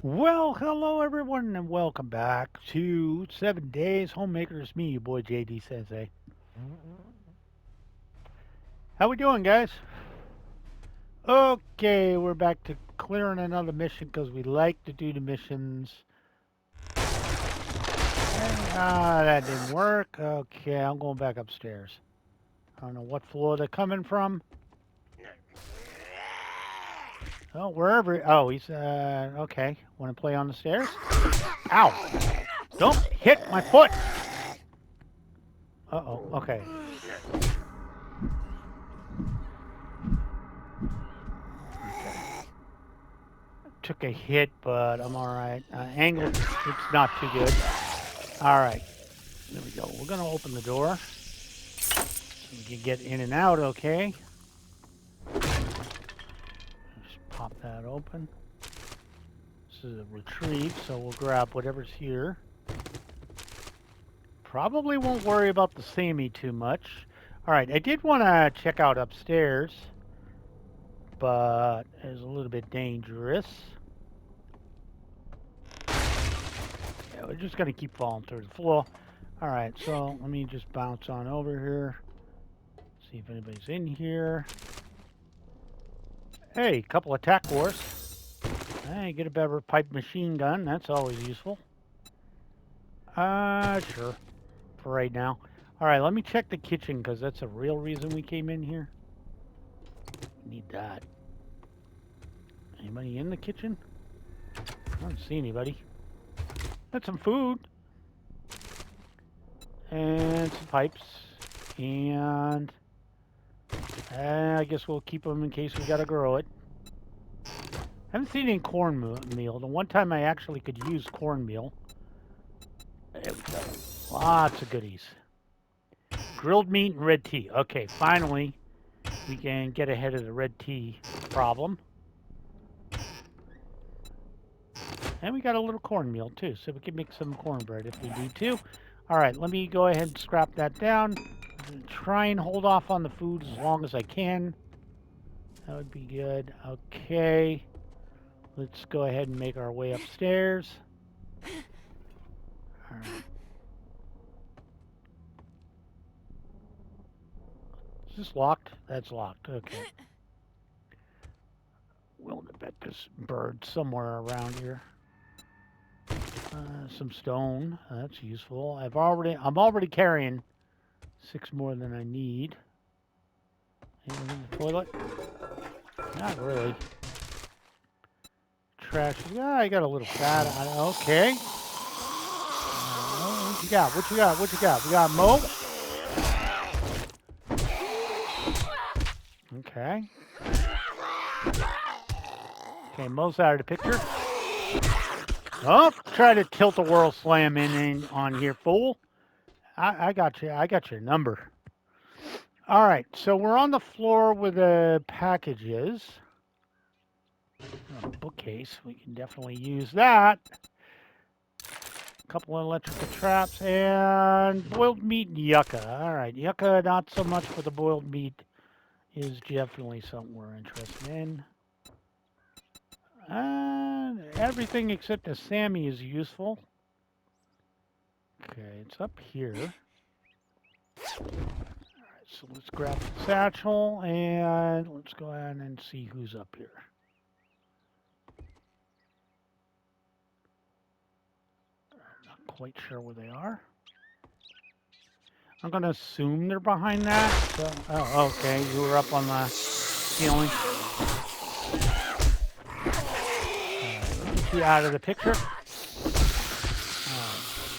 Well, hello everyone, and welcome back to 7 Days Homemakers. Me, your boy JD Sensei. How we doing, guys? Okay, we're back to clearing another mission because we like to do the missions. That didn't work. Okay, I'm going back upstairs. I don't know what floor they're coming from. Oh, wherever. Oh, he's okay. Want to play on the stairs? Ow! Don't hit my foot. Uh-oh. Okay. Okay. Took a hit, but I'm all right. Angle, it's not too good. All right, there we go. We're gonna open the door so we can get in and out. Okay. Just pop that open. This is a retrieve, so we'll grab whatever's here. Probably won't worry about the Sammy too much. All right, I did want to check out upstairs, but it's a little bit dangerous. Yeah, we're just gonna keep falling through the floor. All right, so let me just bounce on over here. See if anybody's in here. Hey, couple attack cores. Hey, get a better pipe machine gun. That's always useful. Sure. For right now. All right, let me check the kitchen because that's a real reason we came in here. Need that. Anybody in the kitchen? I don't see anybody. Got some food. And some pipes. And I guess we'll keep them in case we gotta grow it. Haven't seen any cornmeal. The one time I actually could use cornmeal. There we go. Lots of goodies. Grilled meat and red tea. Okay, finally we can get ahead of the red tea problem. And we got a little cornmeal too, so we can make some cornbread if we need to. All right, let me go ahead and scrap that down. Try and hold off on the food as long as I can. That would be good. Okay, let's go ahead and make our way upstairs. All right. Is this locked? That's locked. Okay. We'll bet this bird somewhere around here. Some stone. That's useful. I'm already carrying 6 more than I need. Anything in the toilet? Not really. Trash. Yeah, I got a little fat on it. Okay. What you got? What you got? What you got? We got Mo. Okay. Okay, Mo's out of the picture. Oh, try to tilt the world slam in on here, fool. I got you. I got your number. All right, so we're on the floor with the packages. A bookcase, we can definitely use that. A couple of electrical traps and boiled meat and yucca. All right, yucca not so much, but the boiled meat is definitely something we're interested in. Everything except the Sammy is useful. Okay, it's up here. So let's grab the satchel and let's go ahead and see who's up here. I'm not quite sure where they are. I'm gonna assume they're behind that. So, oh, okay, you were up on the ceiling. Get you out of the picture.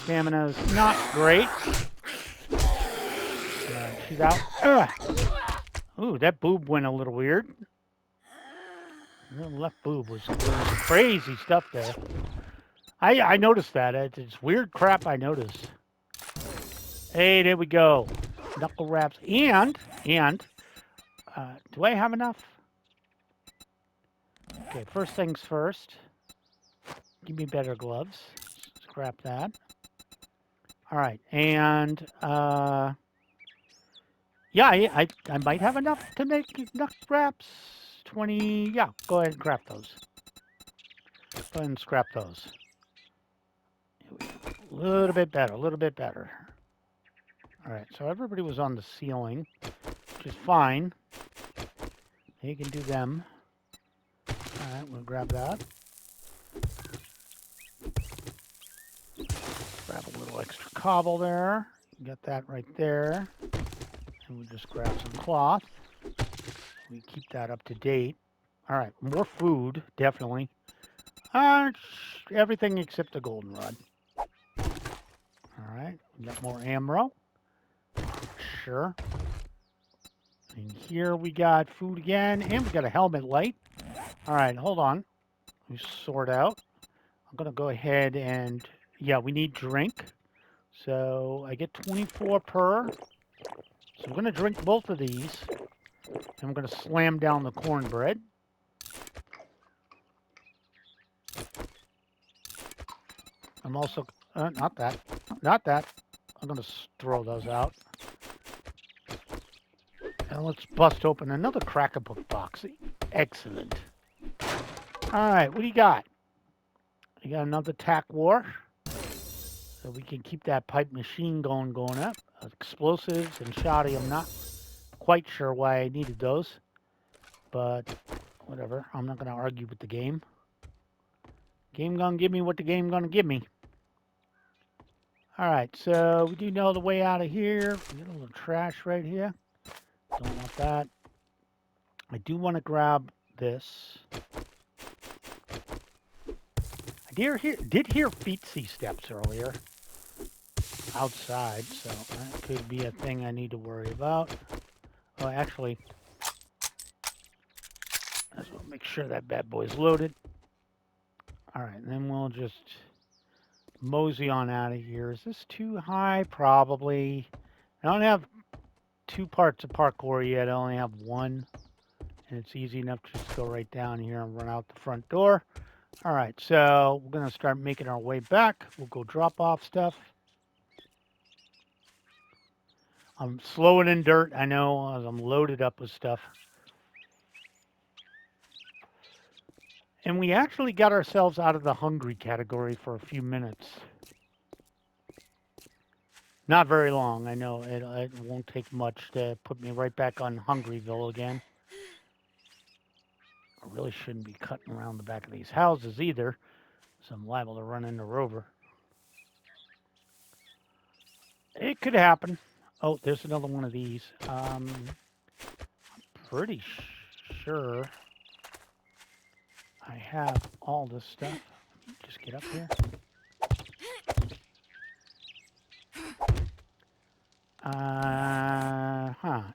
Stamina's not great. She's out. Ooh, that boob went a little weird. The left boob was crazy stuff there. I noticed that. It's weird crap I noticed. Hey, there we go. Knuckle wraps. And, do I have enough? Okay, first things first. Give me better gloves. Scrap that. All right, and, yeah, I might have enough to make knuckle wraps. 20, yeah, go ahead and craft those. Let's go ahead and scrap those. A little bit better, a little bit better. All right, so everybody was on the ceiling, which is fine. You can do them. All right, we'll grab that. Grab a little extra cobble there. Got that right there. And we'll just grab some cloth. We keep that up to date. All right, more food, definitely. Everything except the goldenrod. All right, we got more ammo. Sure. And here we got food again, and we got a helmet light. All right, hold on. We sort out. I'm gonna go ahead and yeah, we need drink. So I get 24 per. So I'm gonna drink both of these, and I'm gonna slam down the cornbread. I'm also not that. I'm gonna throw those out. And let's bust open another Crack-a-Book box. Excellent. All right, what do you got? You got another tack war. So we can keep that pipe machine going up. Explosives and shoddy, I'm not quite sure why I needed those. But whatever, I'm not going to argue with the game. Game gonna give me what the game gonna give me. All right, so we do know the way out of here. We got a little trash right here. Don't want that. I do want to grab this. I did hear feet-see steps earlier outside, so that could be a thing I need to worry about. Oh, actually, let's make sure that bad boy's loaded. All right, and then we'll just mosey on out of here. Is this too high? Probably. I don't have 2 parts of parkour yet. I only have 1. And it's easy enough to just go right down here and run out the front door. All right, so we're going to start making our way back. We'll go drop off stuff. I'm slow and in dirt, I know, as I'm loaded up with stuff. And we actually got ourselves out of the hungry category for a few minutes. Not very long, I know. It won't take much to put me right back on Hungryville again. I really shouldn't be cutting around the back of these houses either, so I'm liable to run into Rover. It could happen. Oh, there's another one of these. I'm pretty sure I have all this stuff. Just get up here.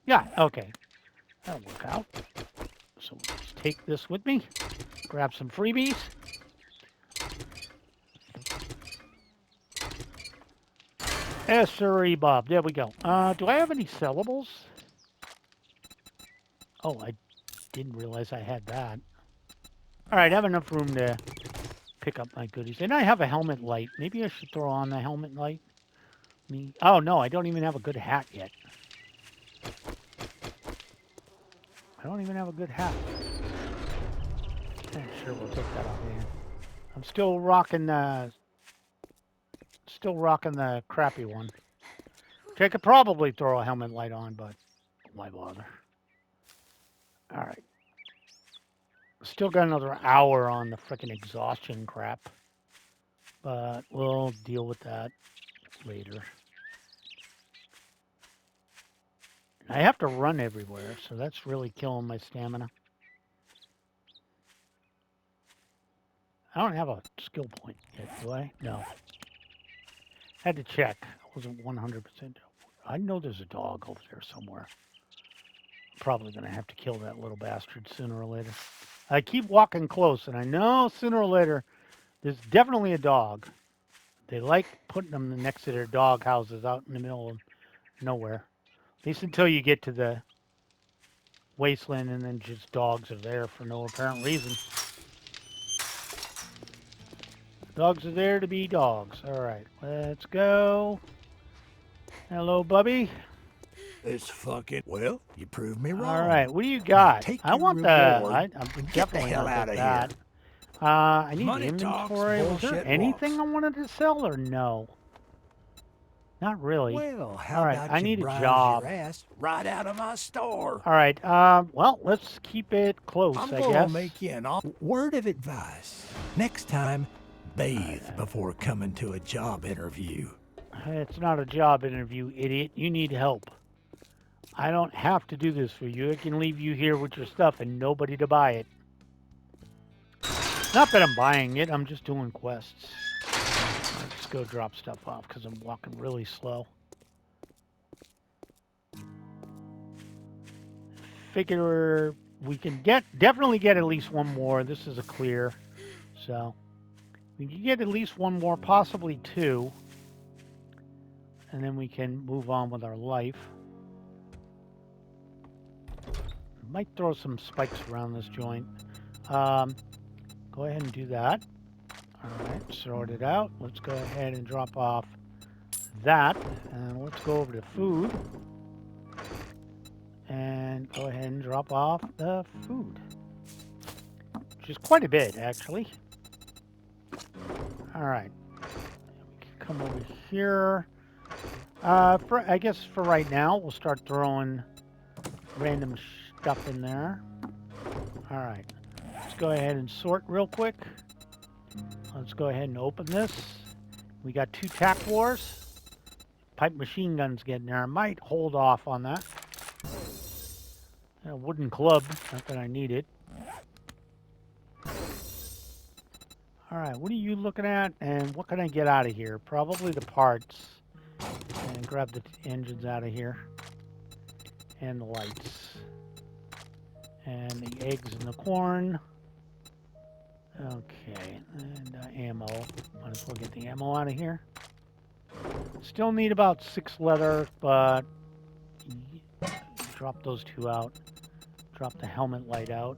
Yeah, okay. That'll work out. So let's take this with me. Grab some freebies. SRE Bob. There we go. Do I have any sellables? Oh, I didn't realize I had that. All right, I have enough room to pick up my goodies. And I have a helmet light. Maybe I should throw on the helmet light. Oh, no, I don't even have a good hat yet. I don't even have a good hat. Yeah, sure, we'll take that off here. I'm still rocking the crappy one. Which I could probably throw a helmet light on, but why bother? All right. Still got another hour on the frickin' exhaustion crap. But we'll deal with that later. I have to run everywhere, so that's really killing my stamina. I don't have a skill point yet, do I? No. Had to check. I wasn't 100%. I know there's a dog over there somewhere. I'm probably going to have to kill that little bastard sooner or later. I keep walking close, and I know sooner or later there's definitely a dog. They like putting them next to their dog houses out in the middle of nowhere. At least until you get to the wasteland, and then just dogs are there for no apparent reason. Dogs are there to be dogs. All right, let's go. Hello, Bubby. It's fucking... Well, you proved me wrong. All right, what do you got? Take I want the... I'm and definitely get the hell not out of that. here. I need Money talks, inventory. Was there bullshit anything walks. I wanted to sell or no? Not really. Well, how All right, about I you need a browse job. your ass right out of my store? All right, well, let's keep it close, I'm I gonna guess. make you an word of advice. Next time, bathe before coming to a job interview. It's not a job interview, idiot. You need help. I don't have to do this for you. I can leave you here with your stuff and nobody to buy it. Not that I'm buying it, I'm just doing quests. I'll just go drop stuff off because I'm walking really slow. Figure we can definitely get at least one more. This is a clear. So we can get at least one more, possibly two. And then we can move on with our life. Might throw some spikes around this joint. Go ahead and do that. All right, sort it out. Let's go ahead and drop off that. And let's go over to food. And go ahead and drop off the food. Which is quite a bit, actually. All right. We can come over here. I guess for right now, we'll start throwing random stuff in there. All right. Let's go ahead and sort real quick. Let's go ahead and open this. We got 2 tack wars. Pipe machine guns getting there. I might hold off on that. A wooden club, not that I need it. All right, what are you looking at, and what can I get out of here? Probably the parts, and grab the engines out of here, and the lights, and the eggs and the corn. Okay, and ammo. Might as well get the ammo out of here. Still need about 6 leather, but drop those 2 out. Drop the helmet light out.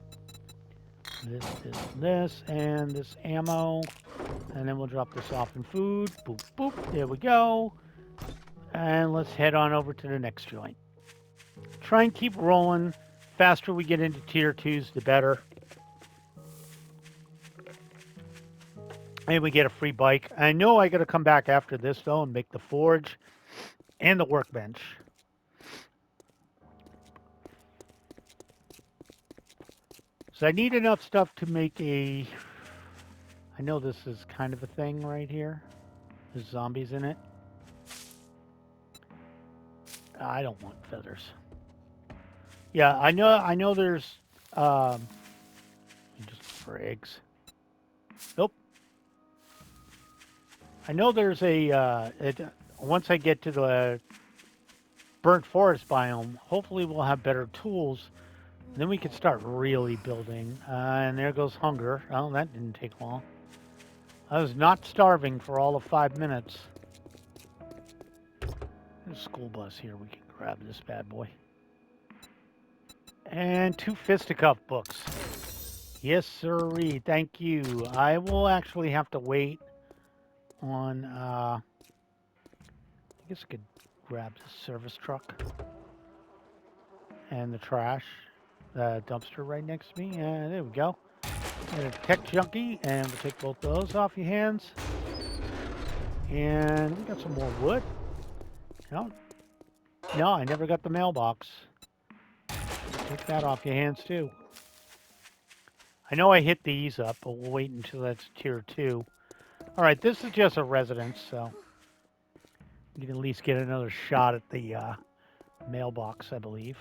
This, and this ammo. And then we'll drop this off in food. Boop, boop. There we go. And let's head on over to the next joint. Try and keep rolling. Faster we get into tier 2s, the better. And we get a free bike. I know I got to come back after this, though, and make the forge and the workbench. So I need enough stuff to make a... I know this is kind of a thing right here. There's zombies in it. I don't want feathers. Yeah, I know there's... just for eggs. Nope. I know there's a... once I get to the burnt forest biome, hopefully we'll have better tools. Then we can start really building. And there goes hunger. Oh, that didn't take long. I was not starving for all of 5 minutes. There's a school bus here. We can grab this bad boy. And 2 fisticuff books. Yes, sirree. Thank you. I will actually have to wait on... I guess I could grab the service truck. And the trash. The dumpster right next to me. And there we go. And a tech junkie. And we'll take both those off your hands. And we got some more wood. No, I never got the mailbox. Take that off your hands too. I know I hit these up, but we'll wait until that's tier 2. All right, this is just a residence, so you can at least get another shot at the mailbox, I believe.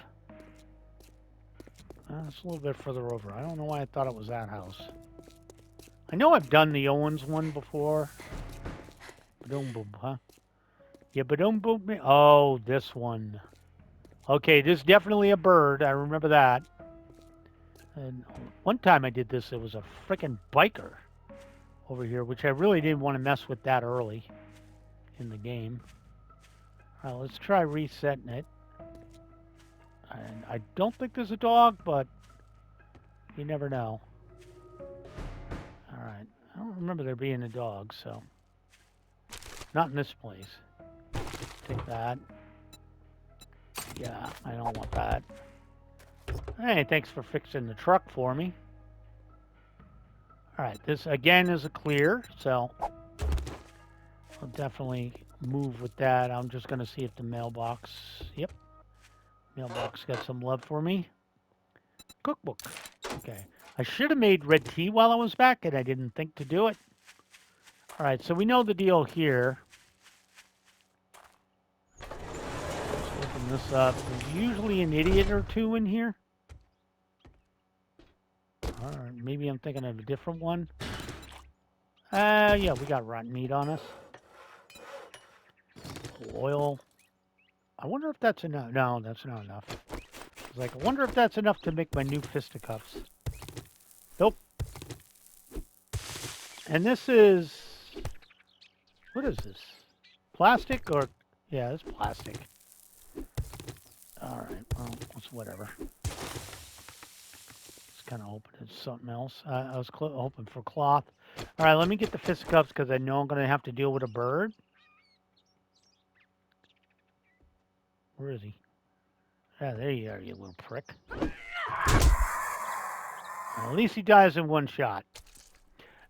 It's a little bit further over. I don't know why I thought it was that house. I know I've done the Owens one before. Ba-dum boom, huh? Yeah, ba-dum boom. Oh, this one. Okay, this is definitely a bird. I remember that. And one time I did this, it was a freaking biker over here, which I really didn't want to mess with that early in the game. All right, let's try resetting it. And I don't think there's a dog, but you never know. All right, I don't remember there being a dog, so not in this place. Take that. Yeah, I don't want that. Hey, thanks for fixing the truck for me. Alright, this again is a clear, so I'll definitely move with that. I'm just going to see if the mailbox... Yep. Mailbox got some love for me. Cookbook. Okay. I should have made red tea while I was back, and I didn't think to do it. Alright, so we know the deal here. Let's open this up. There's usually an idiot or two in here. Or maybe I'm thinking of a different one. Yeah, we got rotten meat on us. Oil. I wonder if that's enough. No, that's not enough. It's like, I wonder if that's enough to make my new fisticuffs. Nope. And this is... What is this? Plastic or... Yeah, it's plastic. Alright, well, it's whatever. It's kind of hoping it's something else. I was hoping for cloth. Alright, let me get the fisticuffs because I know I'm going to have to deal with a bird. Where is he? Ah, there you are, you little prick. Well, at least he dies in one shot.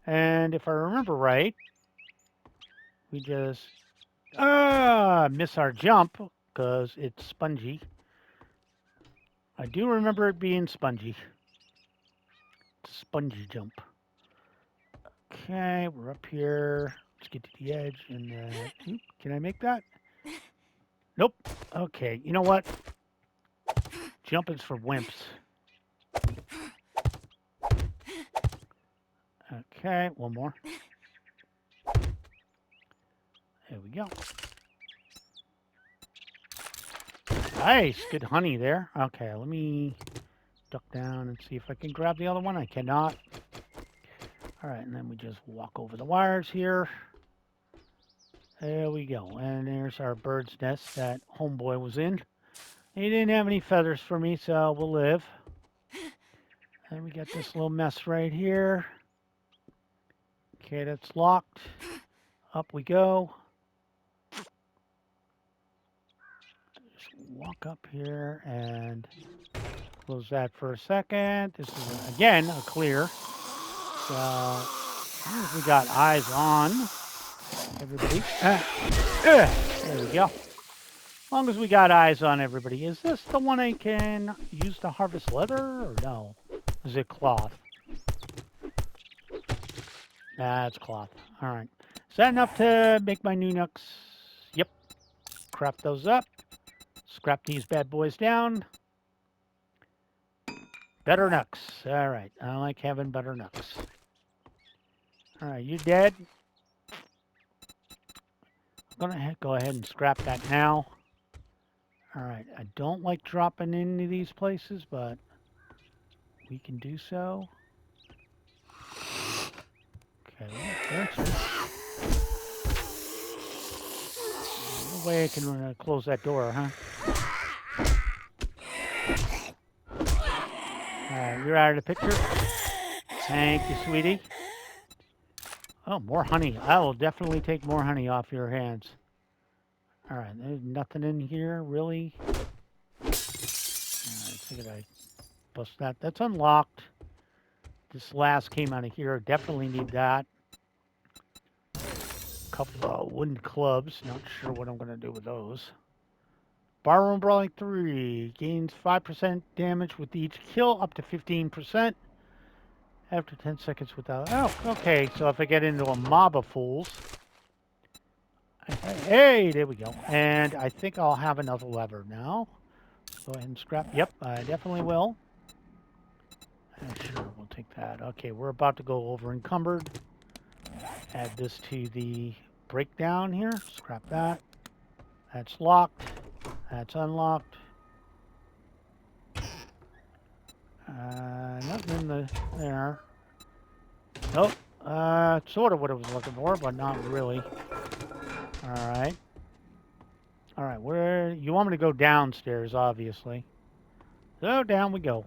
And if I remember right, we just miss our jump because it's spongy. I do remember it being spongy. It's a spongy jump. Okay, we're up here. Let's get to the edge. And can I make that? Nope. Okay, you know what? Jumping's for wimps. Okay, one more. There we go. Nice, good honey there. Okay, let me duck down and see if I can grab the other one. I cannot. All right, and then we just walk over the wires here. There we go. And there's our bird's nest that homeboy was in. He didn't have any feathers for me, so we'll live. And we got this little mess right here. Okay, that's locked. Up we go. Just walk up here and close that for a second. This is, again, a clear. So, as long as we got eyes on everybody. There we go. As long as we got eyes on everybody. Is this the one I can use to harvest leather or no? Is it cloth? Nah, it's cloth. All right. Is that enough to make my new nooks? Yep. Craft those up. Scrap these bad boys down. Better nooks. All right. I like having better nooks. All right. You dead? I'm going to go ahead and scrap that now. All right. I don't like dropping into these places, but we can do so. Okay. There's no way I can close that door, huh? Alright, you're out of the picture. Thank you, sweetie. Oh, more honey. I will definitely take more honey off your hands. Alright, there's nothing in here, really. Alright, figured I'd bust that. That's unlocked. This last came out of here. Definitely need that. Couple of wooden clubs. Not sure what I'm going to do with those. Barroom Brawling 3 gains 5% damage with each kill, up to 15% after 10 seconds without... Oh, okay. So if I get into a mob of fools... Hey, there we go. And I think I'll have another lever now. Go ahead and scrap. Yep, I definitely will. Sure, we'll take that. Okay, we're about to go over encumbered. Add this to the breakdown here. Scrap that. That's locked. That's unlocked. Nothing in there. Nope. Sort of what I was looking for, but not really. Alright. Alright, where... You want me to go downstairs, obviously. So, down we go.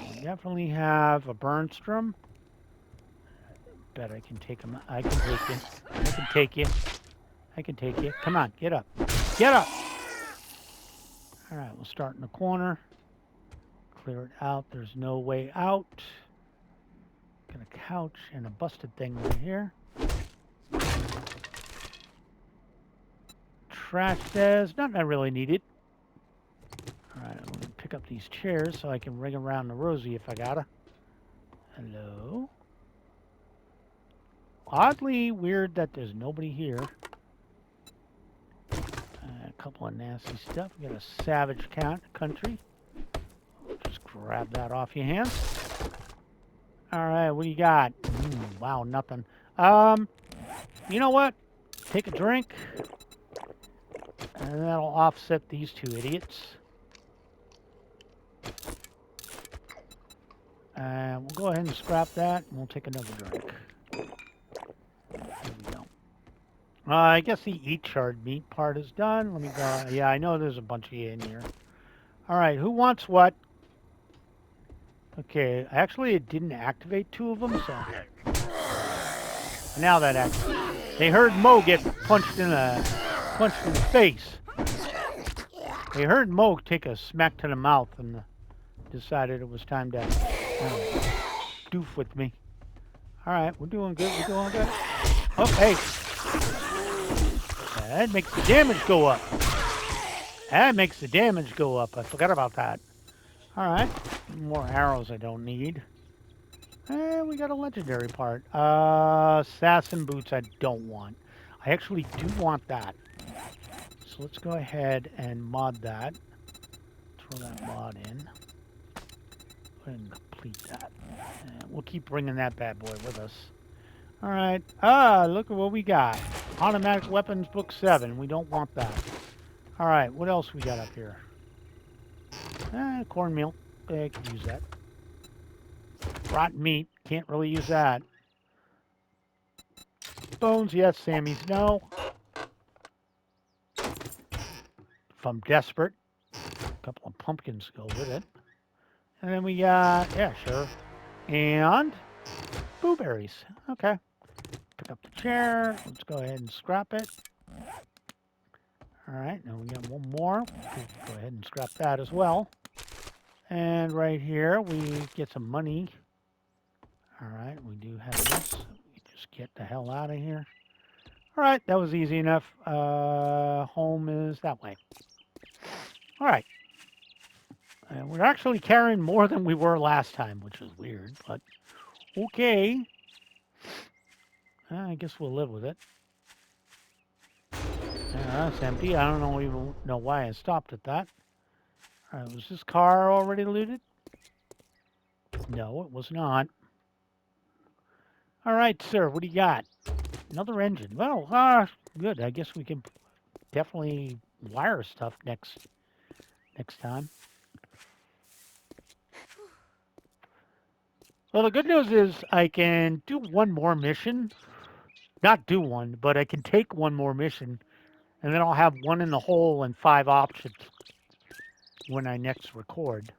We definitely have a Burnstrom. Bet I can take him. I can take you. I can take you. I can take you. Come on, get up. Get up! Alright, we'll start in the corner. Clear it out. There's no way out. Got a couch and a busted thing right here. Trash says, nothing I really needed. Alright, I'm gonna pick up these chairs so I can ring around the Rosie if I gotta. Hello? Oddly weird that there's nobody here. A couple of nasty stuff. We got a savage country. Just grab that off your hands. Alright, what do you got? Wow, nothing. You know what? Take a drink. And that'll offset these two idiots. And we'll go ahead and scrap that, and we'll take another drink. There we go. I guess the eat charred meat part is done. Let me go. Yeah, I know there's a bunch of you in here. All right, who wants what? Okay, actually it didn't activate two of them, so now that activates. They heard Mo get punched in the face. They heard Mo take a smack to the mouth and decided it was time to doof with me. All right, we're doing good. We're doing good. Oh, hey. That makes the damage go up. That makes the damage go up. I forgot about that. All right. More arrows I don't need. And we got a legendary part. Assassin boots I don't want. I actually do want that. So let's go ahead and mod that. Throw that mod in. Go ahead and complete that. And we'll keep bringing that bad boy with us. All right. Look at what we got. Automatic weapons, book 7. We don't want that. All right. What else we got up here? Cornmeal. I could use that. Rotten meat. Can't really use that. Bones, yes. Sammy's, no. If I'm desperate, a couple of pumpkins go with it. And then we got, yeah, sure. And blueberries. Okay. Pick up the chair. Let's go ahead and scrap it. All right, now we got one more. Go ahead and scrap that as well. And right here, we get some money. All right, we do have this. We just get the hell out of here. All right, that was easy enough. Home is that way. All right. And we're actually carrying more than we were last time, which is weird, but okay. I guess we'll live with it. That's empty. I don't even know why I stopped at that. All right, was this car already looted? No, it was not. All right, sir, what do you got? Another engine. Well, good. I guess we can definitely wire stuff next time. Well, the good news is I can do one more mission. Not do one, but I can take one more mission, and then I'll have one in the hole and 5 options when I next record,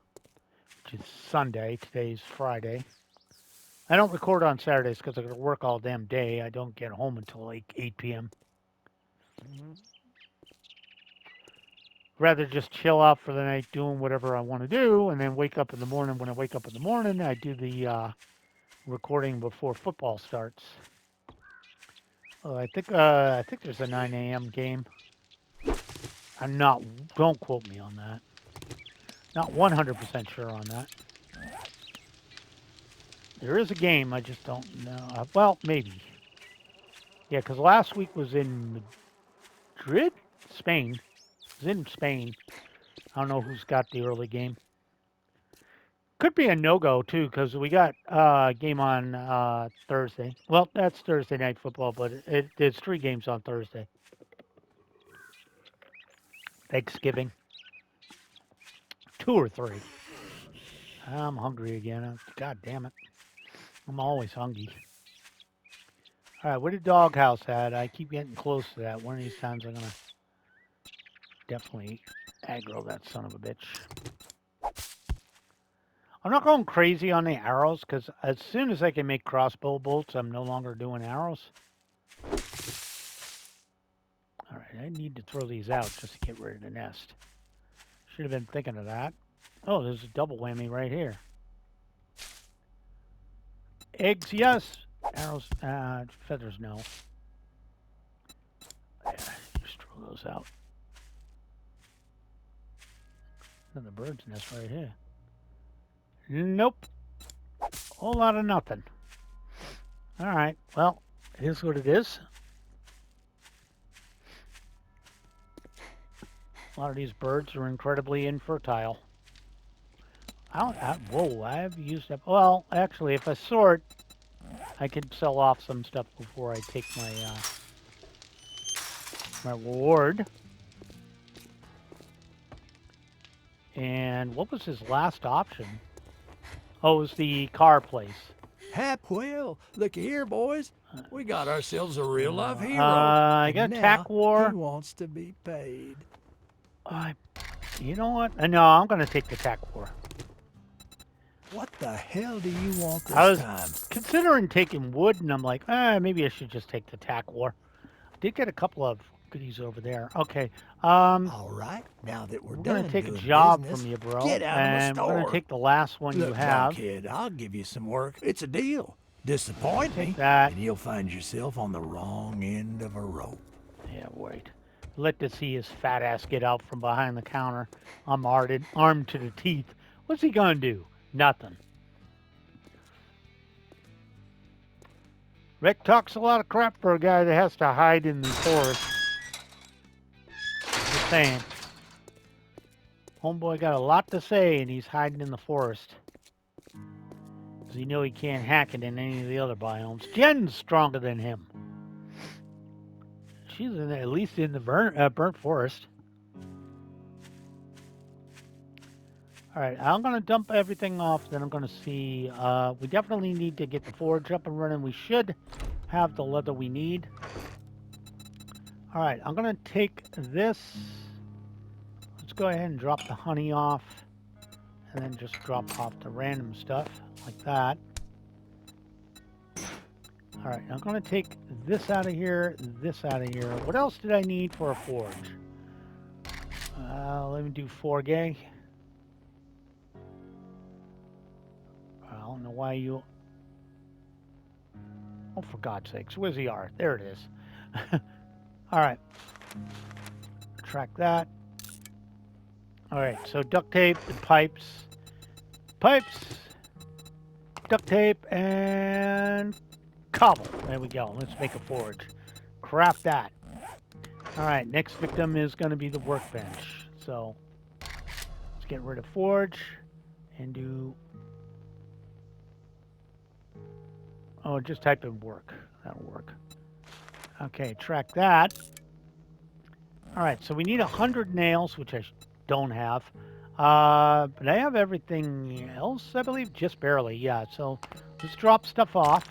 which is Sunday. Today's Friday. I don't record on Saturdays because I got to work all damn day. I don't get home until like 8 p.m. Rather just chill out for the night doing whatever I want to do, and then wake up in the morning. When I wake up in the morning, I do the recording before football starts. I think there's a 9 a.m. game. I'm not. Don't quote me on that. Not 100% sure on that. There is a game. I just don't know. Well, maybe. Yeah, because last week was in Madrid, Spain. It was in Spain. I don't know who's got the early game. Could be a no-go, too, because we got a game on Thursday. Well, that's Thursday night football, but there's 3 games on Thursday. Thanksgiving. 2 or 3. I'm hungry again. God damn it. I'm always hungry. All right, where the doghouse at? I keep getting close to that. One of these times I'm going to definitely aggro that son of a bitch. I'm not going crazy on the arrows because as soon as I can make crossbow bolts, I'm no longer doing arrows. All right, I need to throw these out just to get rid of the nest. Should have been thinking of that. Oh, there's a double whammy right here. Eggs, yes. Arrows, feathers, no. Yeah, just throw those out. Another bird's nest right here. Nope. Whole lot of nothing. All right. Well, it is what it is. A lot of these birds are incredibly infertile. Whoa, I've used up. Well, actually, if I sort, I could sell off some stuff before I take my reward. And what was his last option? Oh, it was the car place. Hap, well, look here, boys. We got ourselves a real life hero. I got and a now tack war. He wants to be paid. You know what? No, I'm going to take the tack war. What the hell do you want this I was time? considering taking wood, and I'm like, maybe I should just take the tack war. I did get a couple of goodies over there. Okay. All right, now that we're We're done going to take a doing job business, from you, bro. get out of my And we're going store. to take the last one Look, you have. kid, I'll give you some work. It's a deal. Disappoint me, that. and you'll find yourself on the wrong end of a rope. Yeah, wait. Let to see his fat ass get out from behind the counter. I'm armed to the teeth. What's he going to do? Nothing. Rick talks a lot of crap for a guy that has to hide in the forest. Just saying. Homeboy got a lot to say, and he's hiding in the forest. Because he know he can't hack it in any of the other biomes. Jen's stronger than him. She's at least in the burnt forest. All right, I'm going to dump everything off. Then I'm going to see. We definitely need to get the forge up and running. We should have the leather we need. All right, I'm going to take this. Let's go ahead and drop the honey off. And then just drop off the random stuff like that. All right, I'm going to take this out of here, this out of here. What else did I need for a forge? Let me do 4 gay. I don't know why you... Oh, for God's sakes, where's the R? There it is. All right. Track that. All right, so duct tape and pipes. Pipes, duct tape, and cobble. There we go. Let's make a forge. Craft that. All right, next victim is going to be the workbench. So let's get rid of forge and do... Oh, just type in work. That'll work. Okay, track that. All right, so we need 100 nails, which I don't have. But I have everything else, I believe, just barely. Yeah, so let's drop stuff off.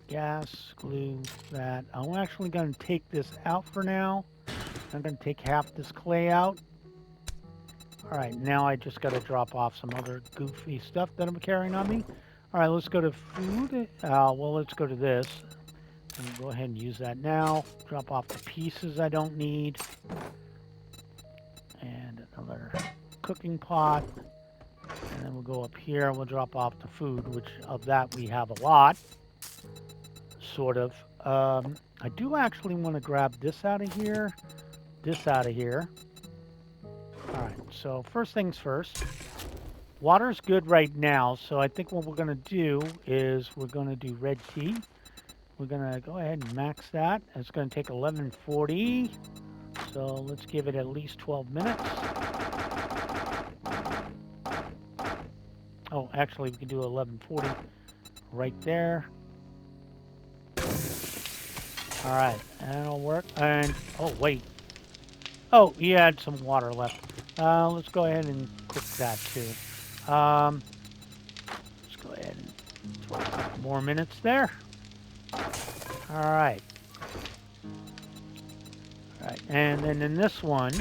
Gas, glue, that. I'm actually going to take this out for now. I'm going to take half this clay out. All right, now I just got to drop off some other goofy stuff that I'm carrying on me. All right, let's go to food. Well, let's go to this. And go ahead and use that now. Drop off the pieces I don't need. And another cooking pot. And then we'll go up here and we'll drop off the food, which of that we have a lot. Sort of. I do actually want to grab this out of here. This out of here. Alright, so first things first. Water's good right now, so I think what we're going to do is we're going to do red tea. We're going to go ahead and max that. It's going to take 1140. So let's give it at least 12 minutes. Oh, actually, we can do 1140 right there. All right, that'll work. And, oh, wait. Oh, he had some water left. Let's go ahead and cook that, too. Let's go ahead and throw a couple more minutes there. All right. All right, and then in this one,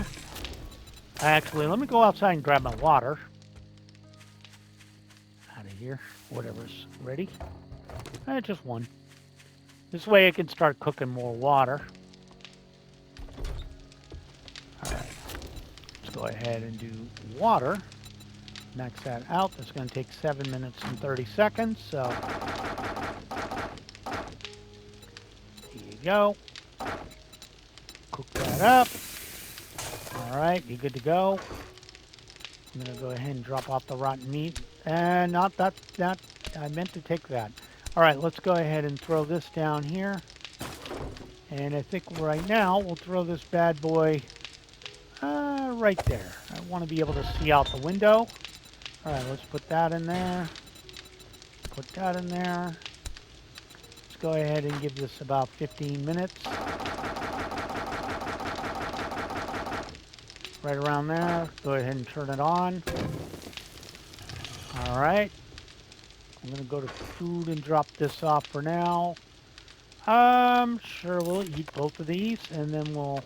actually, let me go outside and grab my water. Out of here, whatever's ready. Just one. This way I can start cooking more water. All right, let's go ahead and do water. Max that out. That's going to take 7 minutes and 30 seconds. So here you go. Cook that up. All right, you're good to go. I'm going to go ahead and drop off the rotten meat. And not that, I meant to take that. All right, let's go ahead and throw this down here. And I think right now we'll throw this bad boy right there. I want to be able to see out the window. All right, let's put that in there. Put that in there. Let's go ahead and give this about 15 minutes. Right around there. Go ahead and turn it on. All right. I'm going to go to food and drop this off for now. Sure, we'll eat both of these, and then we'll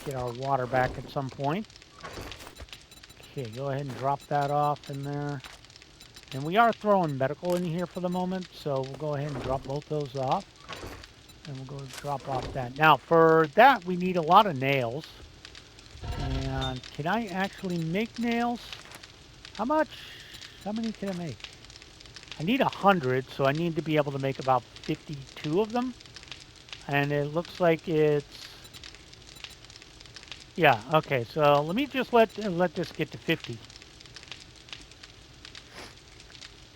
get our water back at some point. Okay, go ahead and drop that off in there. And we are throwing medical in here for the moment, so we'll go ahead and drop both those off. And we'll go drop off that. Now, for that, we need a lot of nails. And can I actually make nails? How much? How many can I make? I need 100, so I need to be able to make about 52 of them. And it looks like it's... Yeah, okay, so let me just let this get to 50.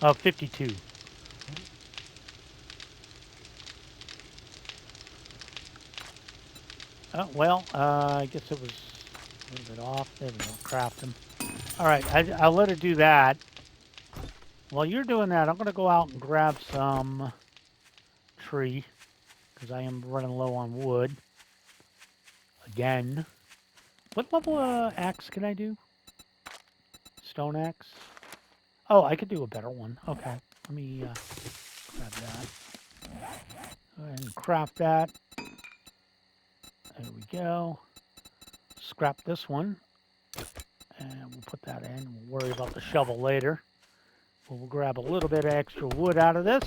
52. Oh, well, I guess it was a little bit off. There we go, craft them. All right, I'll let her do that. While you're doing that, I'm going to go out and grab some tree, because I am running low on wood. Again. What level axe can I do? Stone axe? Oh, I could do a better one. Okay, let me grab that. Go ahead and craft that. There we go. Scrap this one. And we'll put that in. We'll worry about the shovel later. We'll grab a little bit of extra wood out of this.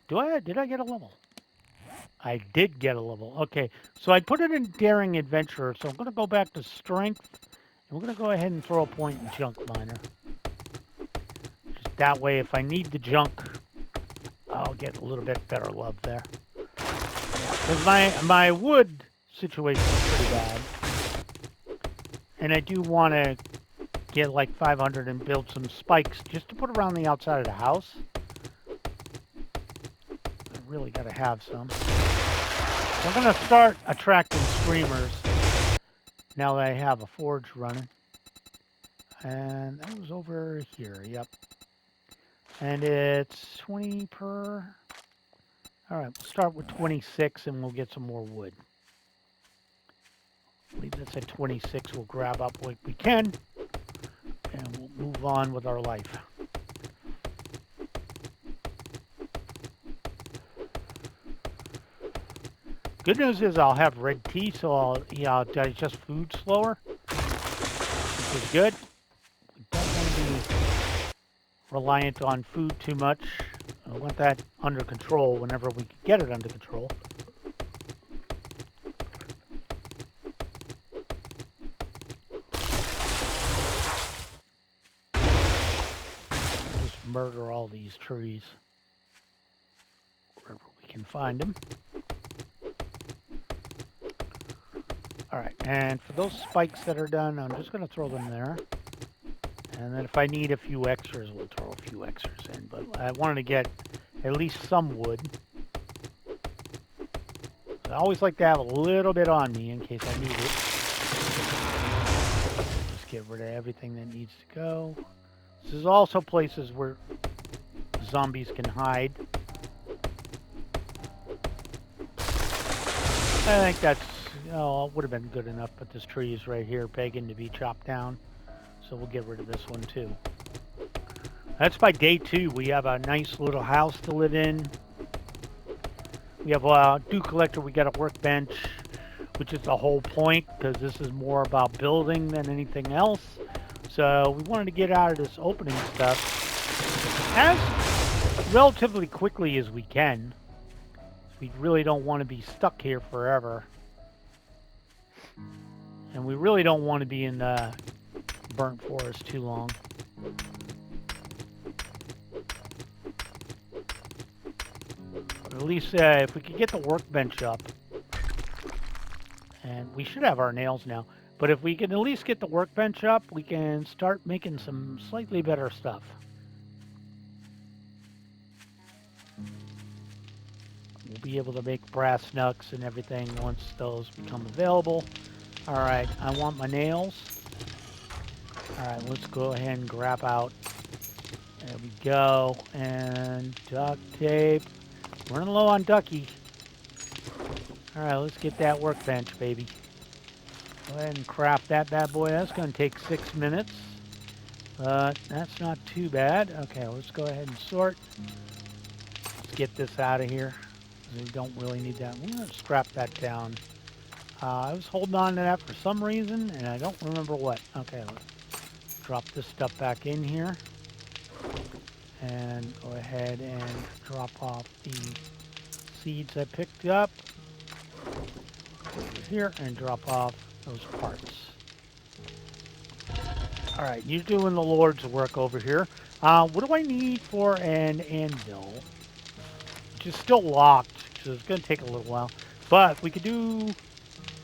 Did I get a level? I did get a level. Okay, so I put it in Daring Adventurer, so I'm going to go back to Strength, and we're going to go ahead and throw a point in Junk Miner. Just that way, if I need the junk, I'll get a little bit better love there. Because my wood situation is pretty bad. And I do want to get like 500 and build some spikes just to put around the outside of the house. I really got to have some. I'm going to start attracting streamers now that I have a forge running. And that was over here, yep. And it's 20 per... Alright, we'll start with 26 and we'll get some more wood. Leave this at 26, we'll grab up what we can. And we'll move on with our life. Good news is I'll have red tea, so I'll digest food slower, which is good. We don't want to be reliant on food too much. I want that under control whenever we can get it under control. Just murder all these trees wherever we can find them. Alright, and for those spikes that are done, I'm just going to throw them there. And then if I need a few extras, we'll throw a few extras in. But I wanted to get at least some wood. I always like to have a little bit on me in case I need it. Just get rid of everything that needs to go. This is also places where zombies can hide. I think that's... Oh, it would have been good enough, but this tree is right here begging to be chopped down. So we'll get rid of this one too. That's by day 2. We have a nice little house to live in. We have a dew collector. We got a workbench, which is the whole point because this is more about building than anything else. So we wanted to get out of this opening stuff as relatively quickly as we can. We really don't want to be stuck here forever. And we really don't want to be in the burnt forest too long. Or at least if we could get the workbench up, and we should have our nails now, but if we can at least get the workbench up, we can start making some slightly better stuff. We'll be able to make brass knucks and everything once those become available. All right, I want my nails. All right, let's go ahead and grab out. There we go. And duct tape. Running low on ducky. All right, let's get that workbench, baby. Go ahead and craft that bad boy. That's going to take 6 minutes. But that's not too bad. Okay, let's go ahead and sort. Let's get this out of here. We don't really need that. We're going to scrap that down. I was holding on to that for some reason, and I don't remember what. Okay, let's drop this stuff back in here. And go ahead and drop off the seeds I picked up. Over here, and drop off those parts. All right, you're doing the Lord's work over here. What do I need for an anvil? Which is still locked, so it's going to take a little while. But we could do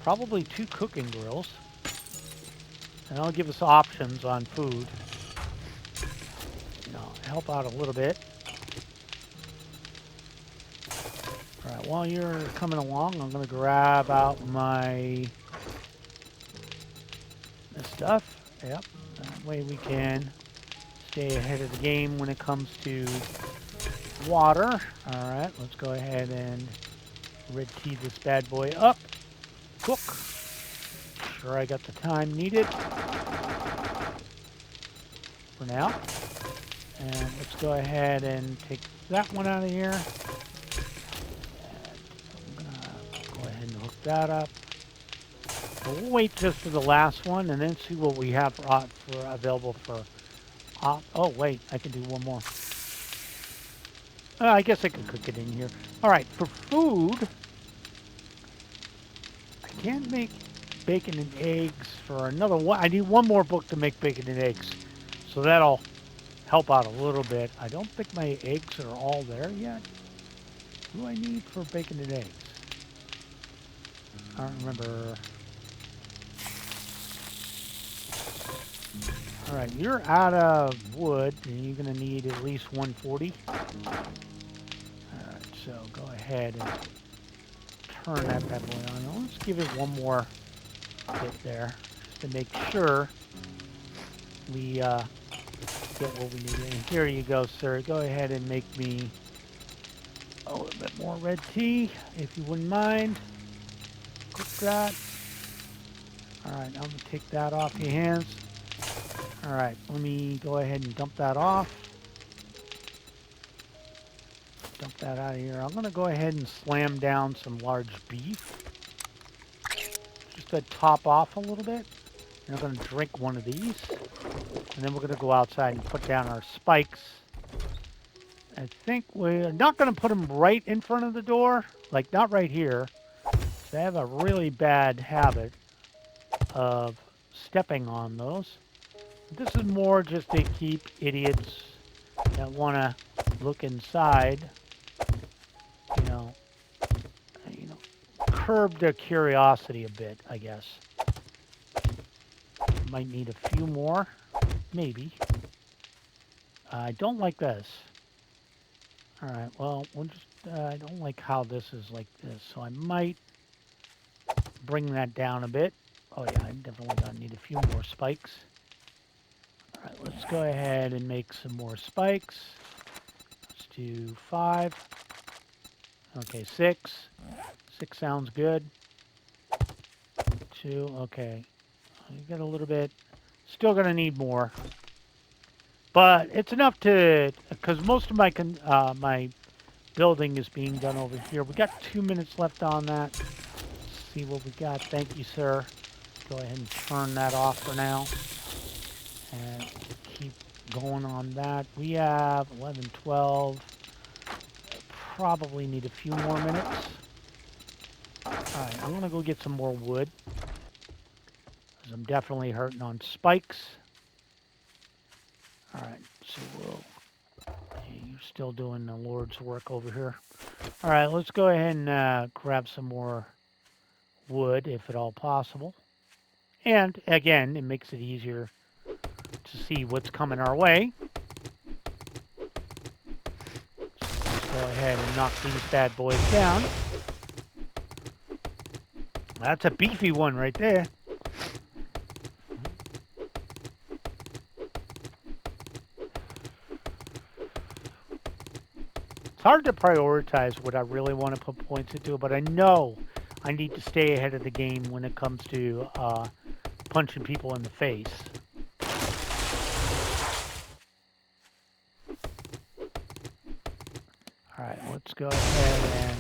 probably 2 cooking grills. And that'll give us options on food. You know, help out a little bit. All right, while you're coming along, I'm going to grab out this stuff. Yep, that way we can stay ahead of the game when it comes to water. All right, let's go ahead and red tea this bad boy up. Cook. Sure I got the time needed for now. And let's go ahead and take that one out of here. And I'm gonna go ahead and hook that up. So we'll wait just for the last one and then see what we have for available for. Oh wait, I can do one more. I guess I could cook it in here. All right, for food, I can't make bacon and eggs for another one. I need one more book to make bacon and eggs, so that'll help out a little bit. I don't think my eggs are all there yet. What do I need for bacon and eggs? I don't remember. All right, you're out of wood, and you're going to need at least 140. All right, so go ahead and turn that bad boy on. Now let's give it one more bit there, just to make sure we get what we need. And here you go, sir. Go ahead and make me a little bit more red tea, if you wouldn't mind. Cook that. All right, I'm going to take that off your hands. All right, let me go ahead and dump that off. Dump that out of here. I'm going to go ahead and slam down some large beef. Just to top off a little bit. And I'm going to drink one of these. And then we're going to go outside and put down our spikes. I think we're not going to put them right in front of the door. Like, not right here. So I have a really bad habit of stepping on those. This is more just to keep idiots that want to look inside, you know, curb their curiosity a bit, I guess. Might need a few more, maybe. I don't like this. All right, well, we'll just, I don't like how this is like this, so I might bring that down a bit. Oh yeah, I'm definitely gonna need a few more spikes. All right, let's go ahead and make some more spikes. Let's do 5. Okay, 6. 6 sounds good. 2, okay. You got a little bit. Still gonna need more. But it's enough to, because most of my my building is being done over here. We got 2 minutes left on that. Let's see what we got. Thank you, sir. Go ahead and turn that off for now. And keep going on that. We have 11, 12. Probably need a few more minutes. Alright, I'm going to go get some more wood. Because I'm definitely hurting on spikes. Alright, so you're still doing the Lord's work over here. Alright, let's go ahead and grab some more wood, if at all possible. And, again, it makes it easier to see what's coming our way. Let's go ahead and knock these bad boys down. That's a beefy one right there. It's hard to prioritize what I really want to put points into, but I know I need to stay ahead of the game when it comes to punching people in the face. Alright, let's go ahead and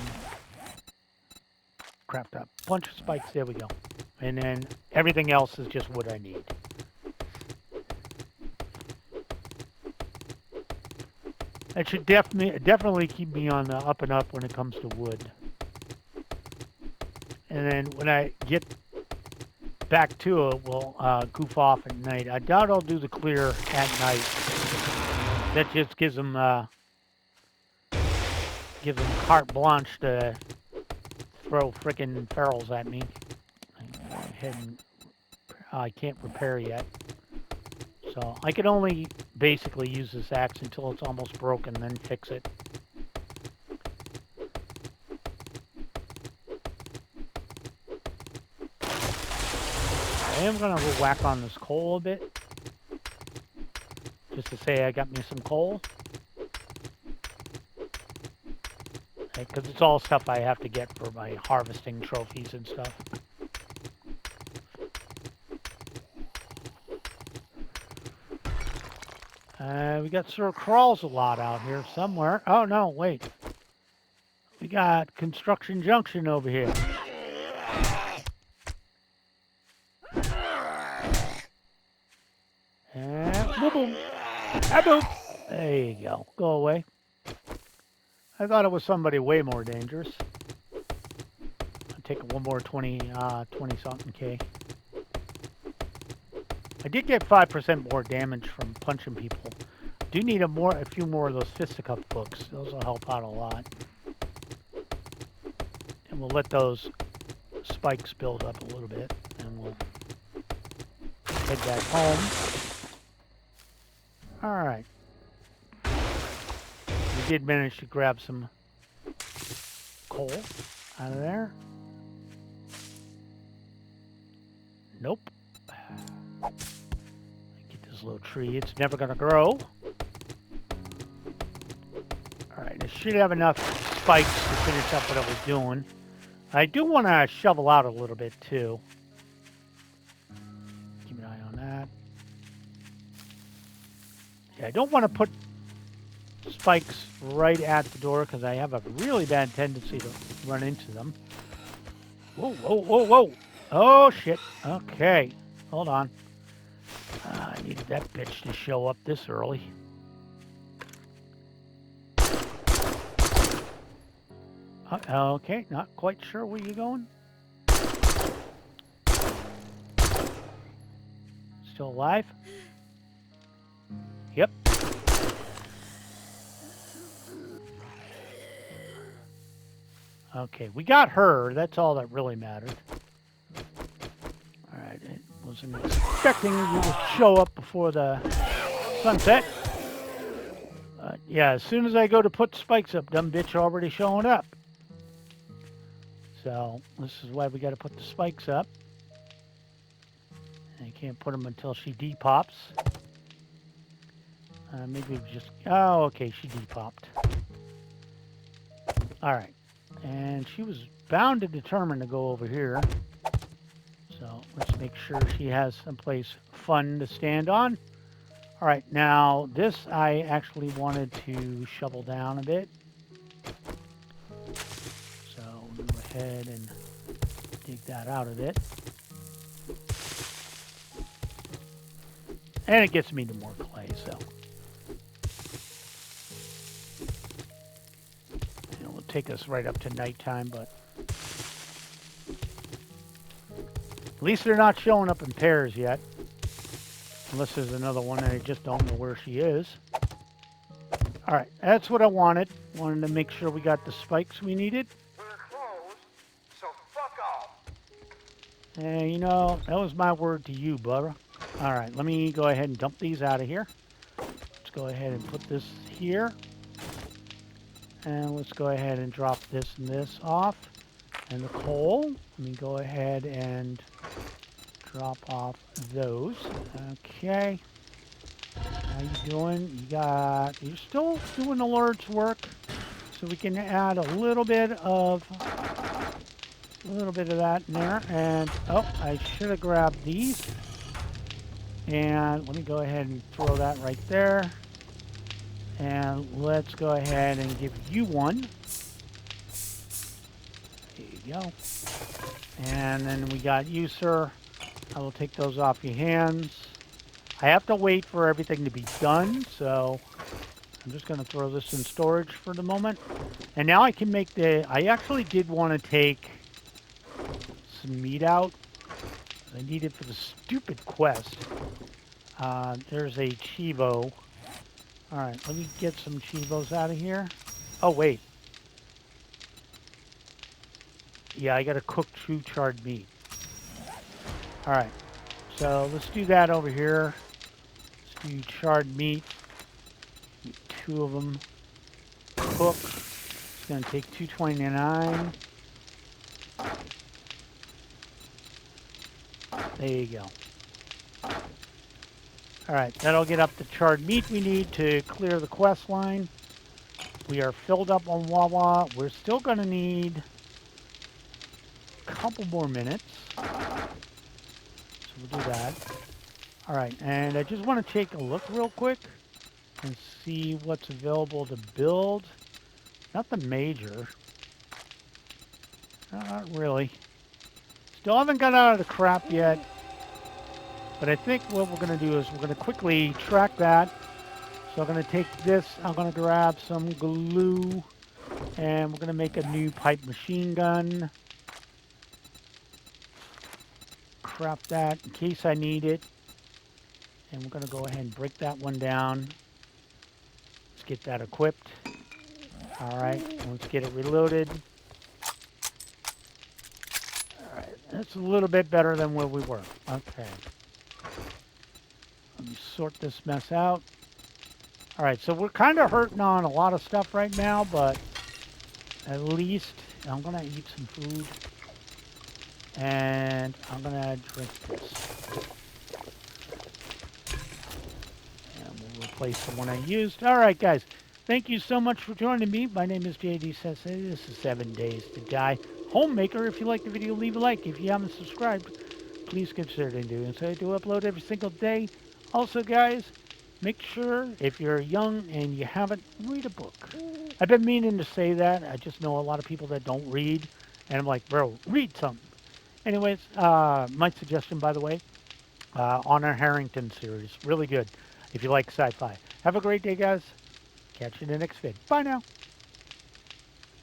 craft a bunch of spikes. There we go. And then everything else is just what I need. That should definitely keep me on the up and up when it comes to wood. And then when I get back to it, we'll goof off at night. I doubt I'll do the clear at night. That just gives them carte blanche to throw frickin' ferals at me. Go ahead and I can't repair yet. So I can only basically use this axe until it's almost broken, then fix it. I am going to whack on this coal a bit. Just to say I got me some coal. Because it's all stuff I have to get for my harvesting trophies and stuff. We got Sir Crawls a lot out here somewhere. Oh, no, wait. We got Construction Junction over here. And boom, boom. Ah, boom. There you go. Go away. I thought it was somebody way more dangerous. I'll take one more 20-something K. I did get 5% more damage from punching people. Do need a few more of those fisticuff books. Those will help out a lot. And we'll let those spikes build up a little bit, and we'll head back home. All right. We did manage to grab some coal out of there. Nope. Get this little tree. It's never going to grow. Alright, I should have enough spikes to finish up what I was doing. I do want to shovel out a little bit, too. Keep an eye on that. Yeah, I don't want to put spikes right at the door because I have a really bad tendency to run into them. Whoa, whoa, whoa, whoa. Oh, shit. Okay. Hold on. I needed that bitch to show up this early. Okay, not quite sure where you're going. Still alive? Yep. Okay, we got her. That's all that really mattered. Alright, I wasn't expecting you to show up before the sunset. Yeah, as soon as I go to put spikes up, dumb bitch already showing up. So, this is why we got to put the spikes up. And you can't put them until she depops. Maybe we just... Oh, okay, she depopped. Alright. And she was bound and determined to go over here. So, let's make sure she has someplace fun to stand on. Alright, now this I actually wanted to shovel down a bit. So, we'll go ahead and dig that out of it. And it gets me to more clay, so. It will take us right up to nighttime, but at least they're not showing up in pairs yet. Unless there's another one and I just don't know where she is. Alright, that's what I wanted. Wanted to make sure we got the spikes we needed. We're closed, so fuck off. And you know, that was my word to you, brother. Alright, let me go ahead and dump these out of here. Let's go ahead and put this here. And let's go ahead and drop this and this off. And the coal. Let me go ahead and drop off those. Okay. How you doing? You're still doing the Lord's work. So we can add a little bit of that in there. And oh, I should have grabbed these. And let me go ahead and throw that right there. And let's go ahead and give you one. There you go. And then we got you, sir. I will take those off your hands. I have to wait for everything to be done, so I'm just going to throw this in storage for the moment. And now I can make I actually did want to take some meat out. I need it for the stupid quest. There's a Chivo. Alright, let me get some Chivos out of here. Oh, wait. Yeah, I gotta cook 2 charred meat. Alright, so let's do that over here. Let's do charred meat. 2 of them cook. It's gonna take $2.29. There you go. Alright, that'll get up the charred meat we need to clear the quest line. We are filled up on Wawa. We're still going to need a couple more minutes. So we'll do that. Alright, and I just want to take a look real quick and see what's available to build. Nothing major. Not really. Still haven't got out of the crap yet. But I think what we're going to do is we're going to quickly track that. So I'm going to take this, I'm going to grab some glue, and we're going to make a new pipe machine gun. Craft that in case I need it. And we're going to go ahead and break that one down. Let's get that equipped. Alright, let's get it reloaded. Alright, that's a little bit better than where we were. Okay. Let me sort this mess out. Alright, so we're kind of hurting on a lot of stuff right now, but at least I'm going to eat some food. And I'm going to drink this. And we'll replace the one I used. Alright, guys. Thank you so much for joining me. My name is JD Sensei. This is 7 Days to Die. Homemaker, if you like the video, leave a like. If you haven't subscribed, please consider doing so. I do upload every single day. Also, guys, make sure, if you're young and you haven't, read a book. I've been meaning to say that. I just know a lot of people that don't read. And I'm like, bro, read something. Anyways, my suggestion, by the way, Honor Harrington series. Really good if you like sci-fi. Have a great day, guys. Catch you in the next vid. Bye now.